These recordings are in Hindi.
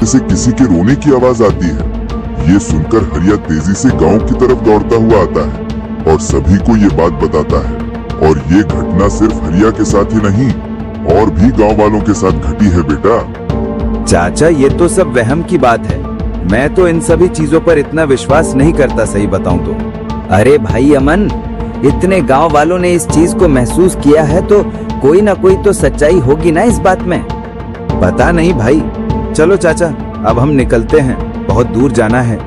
से किसी के रोने की आवाज आती है। ये सुनकर हरिया तेजी से गांव की तरफ दौड़ता हुआ आता है और सभी को ये बात बताता है। और ये घटना सिर्फ हरिया के साथ ही नहीं, और भी गांव वालों के साथ घटी है बेटा। चाचा, ये तो सब वहम की बात है। मैं तो इन सभी चीजों पर इतना विश्वास नहीं करता, सही बताऊं तो। अरे भाई अमन, इतने गांव वालों ने इस चीज को महसूस किया है तो कोई ना कोई तो सच्चाई होगी ना इस बात में। पता नहीं भाई। चलो चाचा, अब हम निकलते हैं, बहुत दूर जाना है।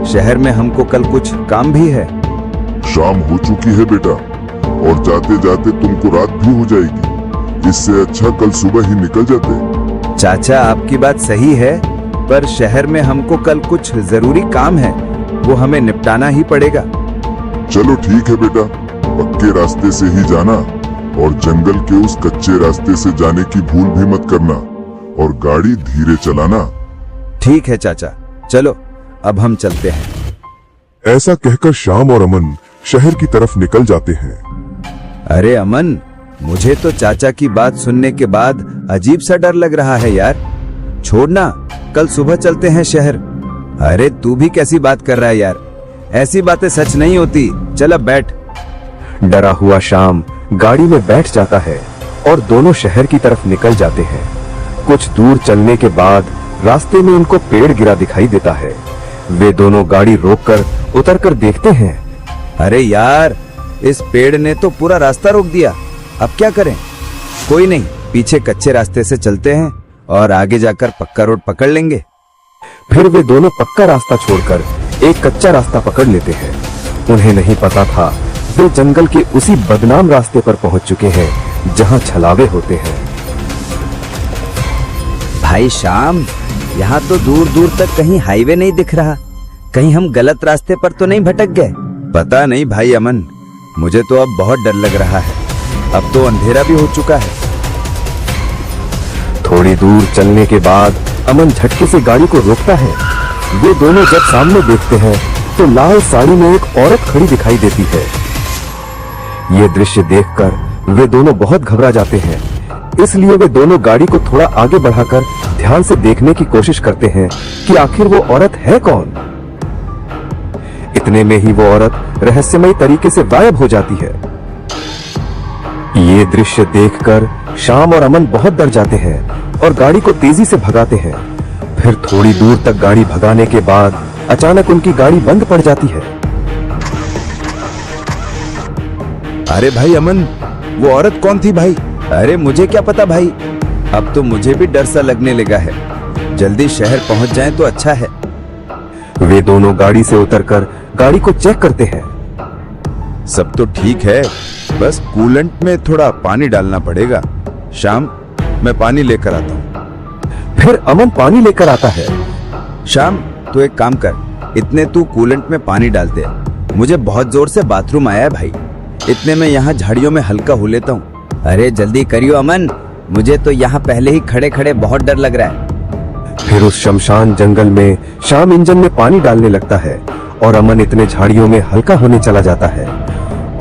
शहर में हमको कल कुछ काम भी है। शाम हो चुकी है बेटा, और जाते जाते तुमको रात भी हो जाएगी। इससे अच्छा कल सुबह ही निकल जाते। चाचा, आपकी बात सही है, पर शहर में हमको कल कुछ जरूरी काम है, वो हमें निपटाना ही पड़ेगा। चलो ठीक है बेटा, पक्के रास्ते से ही जाना और जंगल के उस कच्चे रास्ते से जाने की भूल भी मत करना, और गाड़ी धीरे चलाना। ठीक है चाचा, चलो अब हम चलते हैं। ऐसा कहकर श्याम और अमन शहर की तरफ निकल जाते हैं। अरे अमन, मुझे तो चाचा की बात सुनने के बाद अजीब सा डर लग रहा है यार। छोड़ना, कल सुबह चलते हैं शहर। अरे तू भी कैसी बात कर रहा है यार, ऐसी बातें सच नहीं होती। चल अब बैठ। डरा हुआ श्याम गाड़ी में बैठ जाता है और दोनों शहर की तरफ निकल जाते हैं। कुछ दूर चलने के बाद रास्ते में उनको पेड़ गिरा दिखाई देता है। वे दोनों गाड़ी रोककर उतरकर देखते हैं। अरे यार, इस पेड़ ने तो पूरा रास्ता रोक दिया। अब क्या करें? कोई नहीं, पीछे कच्चे रास्ते से चलते हैं और आगे जाकर पक्का रोड पकड़ लेंगे। फिर वे दोनों पक्का रास्ता छोड़कर एक कच्चा रास्ता पकड़ लेते हैं। उन्हें नहीं पता था वे जंगल के उसी बदनाम रास्ते पर पहुंच चुके हैं जहां छलावे होते हैं। भाई श्याम, यहाँ तो दूर दूर तक कहीं हाईवे नहीं दिख रहा। कहीं हम गलत रास्ते पर तो नहीं भटक गए? पता नहीं भाई अमन, मुझे तो अब बहुत डर लग रहा है। अब तो अंधेरा भी हो चुका है। थोड़ी दूर चलने के बाद अमन झटके से गाड़ी को रोकता है। वे दोनों जब सामने देखते हैं तो लाल साड़ी में एक औरत खड़ी दिखाई देती है। ये दृश्य देखकर वे दोनों बहुत घबरा जाते हैं। इसलिए वे दोनों गाड़ी को थोड़ा आगे बढ़ाकर ध्यान से देखने की कोशिश करते हैं कि आखिर वो औरत है कौन। इतने में ही वो औरत रहस्यमयी तरीके से गायब हो जाती है। ये दृश्य देखकर श्याम और अमन बहुत डर जाते हैं और गाड़ी को तेजी से भगाते हैं। फिर थोड़ी दूर तक गाड़ी भगाने के बाद अचानक उनकी गाड़ी बंद पड़ जाती है। अरे भाई अमन, वो औरत कौन थी भाई? अरे मुझे क्या पता भाई, अब तो मुझे भी डर सा लगने लगा है। जल्दी शहर पहुंच जाएं तो अच्छा है। वे दोनों गाड़ी से उतरकर गाड़ी को चेक करते हैं। सब तो ठीक है, बस कूलेंट में थोड़ा पानी डालना पड़ेगा। शाम, मैं पानी लेकर आता हूँ। फिर अमन पानी लेकर आता है। शाम, तू एक काम कर, इतने तू कूलेंट में पानी डाल दे। मुझे बहुत जोर से बाथरूम आया है भाई। इतने में यहाँ झाड़ियों में हल्का हो लेता हूँ। अरे जल्दी करियो अमन, मुझे तो यहाँ पहले ही खड़े खड़े बहुत डर लग रहा है। फिर उस शमशान जंगल में श्याम इंजन में पानी डालने लगता है और अमन इतने झाड़ियों में हल्का होने चला जाता है।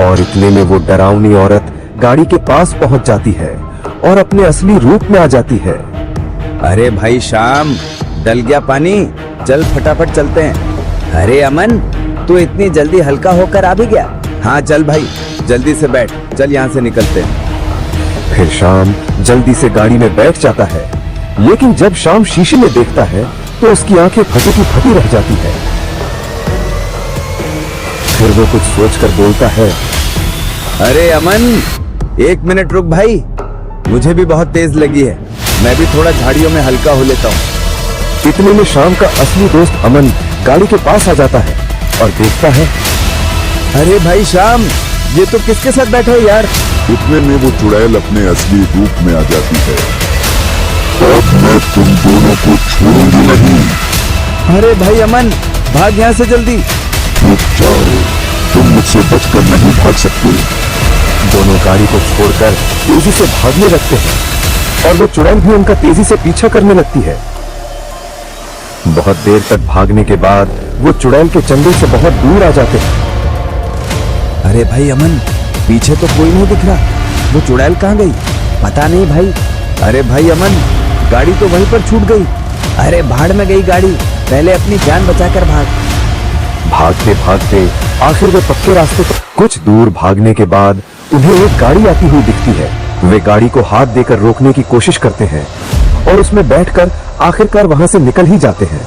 और इतने में वो डरावनी औरत गाड़ी के पास पहुंच जाती है और अपने असली रूप में आ जाती है। अरे भाई शाम, डल गया पानी, चल फटाफट चलते हैं। अरे अमन, तू इतनी जल्दी हल्का होकर आ भी गया? हाँ चल भाई, जल्दी से बैठ, चल यहाँ से निकलते हैं। फिर शाम जल्दी से गाड़ी में बैठ जाता है, लेकिन जब शाम शीशे में देखता है तो उसकी आंखें फटी की फटी रह जाती है। फिर वो कुछ सोचकर बोलता है, अरे अमन, एक मिनट रुक भाई, मुझे भी बहुत तेज लगी है। मैं भी थोड़ा झाड़ियों में हल्का हो लेता हूँ। इतने में शाम का असली दोस्त अमन गाड़ी के पास आ जाता है और देखता है, अरे भाई श्याम, ये तो किसके साथ बैठा है यार? इतने में वो चुड़ैल अपने असली रूप में आ जाती है। अब मैं तुम दोनों को छोड़ूंगी नहीं। अरे भाई अमन, भाग यहाँ से जल्दी। रुक जाओ, तुम मुझसे बचकर नहीं भाग सकते। दोनों गाड़ी को छोड़कर तेजी से भागने लगते हैं और वो चुड़ैल भी उनका तेजी से पीछा करने लगती है। बहुत देर तक भागने के बाद वो चुड़ैल के जंगल से बहुत दूर आ जाते हैं। अरे भाई अमन, पीछे तो कोई नहीं दिख रहा। वो चुड़ैल कहाँ गई? पता नहीं भाई। अरे भाई अमन, गाड़ी तो वहीं पर छूट गई। अरे भाड़ में गई गाड़ी, पहले अपनी जान बचाकर भाग। भागते भागते आखिर वे पक्के रास्ते पर। कुछ दूर भागने के बाद उन्हें एक गाड़ी आती हुई दिखती है। वे गाड़ी को हाथ देकर रोकने की कोशिश करते हैं और उसमें बैठकर आखिरकार वहां से निकल ही जाते हैं।